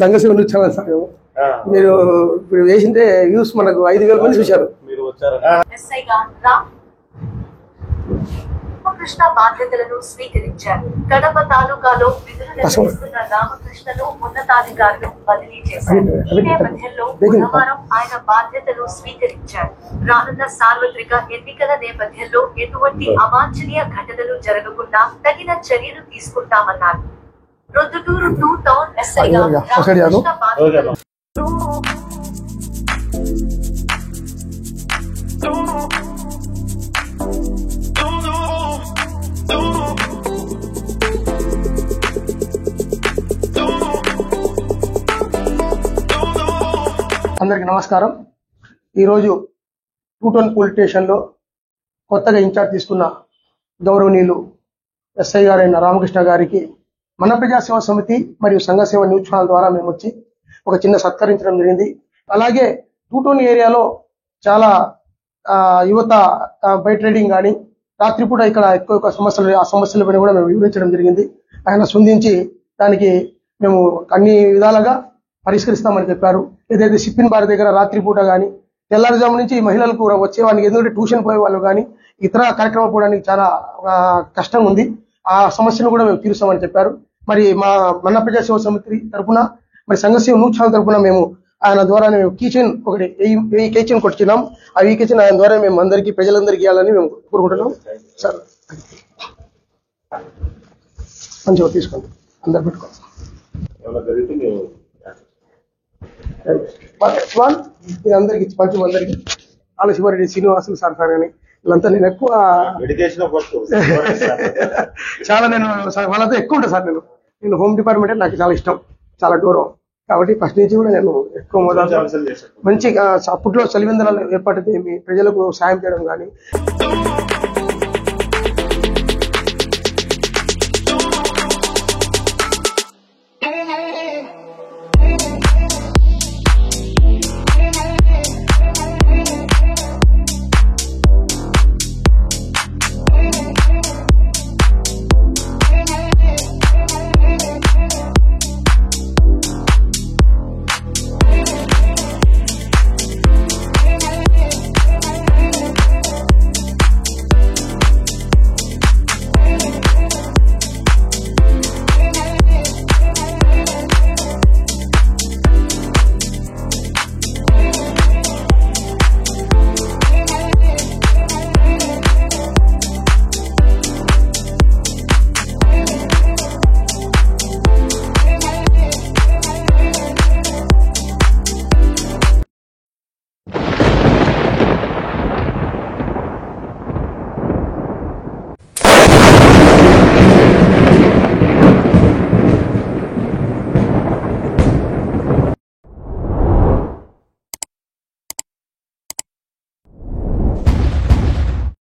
సంఘసేవ వచ్చాము సార్ మీరు ఇప్పుడు వేసింటే వ్యూస్ మనకు 5,000 మంది చూశారు. రామకృష్ణ బాధ్యతలను స్వీకరించారు. కడప తాలూకాలో విధులు నిర్వహిస్తున్న రామకృష్ణను ఉన్నతాధికారులు బదిలీ చేశారు. ఈ నేపథ్యంలో బుధవారం ఆయన బాధ్యతలు స్వీకరించారు. రానున్న సార్వత్రిక ఎన్నికల నేపథ్యంలో ఎటువంటి అవాంఛనీయ ఘటనలు జరగకుండా తగిన చర్యలు తీసుకుంటామన్నారు. ప్రొద్దుటూరు 2 టౌన్ ఎస్ఐగా రామకృష్ణ బాధ్యతలు అందరికి నమస్కారం. ఈరోజు 2 టౌన్ పోలీస్ స్టేషన్లో కొత్తగా ఇన్ఛార్జ్ తీసుకున్న గౌరవనీయులు ఎస్ఐ గారైన రామకృష్ణ గారికి మన ప్రజాసేవ సమితి మరియు సంఘసేవ న్యూస్ ఛానల్ ద్వారా మేము వచ్చి ఒక చిన్న సత్కరించడం జరిగింది. అలాగే 2 టౌన్ ఏరియాలో చాలా యువత బైక్ రైడింగ్ కానీ రాత్రిపూట ఇక్కడ ఎక్కువ సమస్యలు, ఆ సమస్యలపైన కూడా మేము వివరించడం జరిగింది. ఆయన స్పందించి దానికి మేము అన్ని విధాలుగా పరిష్కరిస్తామని చెప్పారు. ఏదైతే సిప్పిన్ బార్ దగ్గర రాత్రిపూట కానీ తెల్లారుజాము నుంచి మహిళలకు వచ్చేవాళ్ళకి ఎందుకంటే ట్యూషన్ పోయే వాళ్ళు కానీ ఇతర కార్యక్రమాలు పోవడానికి చాలా కష్టం ఉంది. ఆ సమస్యను కూడా మేము తీరుస్తామని చెప్పారు. మరి మన ప్రజాసేవ సమితి తరఫున మరి సంఘసేవ న్యూస్ ఛానల్ తరఫున మేము ఆయన ద్వారా మేము కీచెన్ ఒకటి 1000 కీచెన్ కొట్టినాం. ఆ 1000 కీచెన్ ఆయన ద్వారా మేము అందరికీ ప్రజలందరికీ ఇవ్వాలని మేము కోరుకుంటున్నాం. సార్ మంచిగా తీసుకోండి, అందరు పెట్టుకోండి. ఇది అందరికి పంచం, అందరికి ఆలశివారెడ్డి శ్రీనివాసులు సార్ కానీ వీళ్ళంతా నేను ఎక్కువ చాలా నేను వాళ్ళంతా ఎక్కువ ఉంటాను సార్. నేను హోమ్ డిపార్ట్మెంట్ నాకు చాలా ఇష్టం, చాలా గౌరవం. కాబట్టి ఫస్ట్ నుంచి కూడా నేను ఎక్కువ మోదాదు మంచి అప్పట్లో చలివేంద్రాలు ఏర్పాటైతే మీ ప్రజలకు సాయం చేయడం కానీ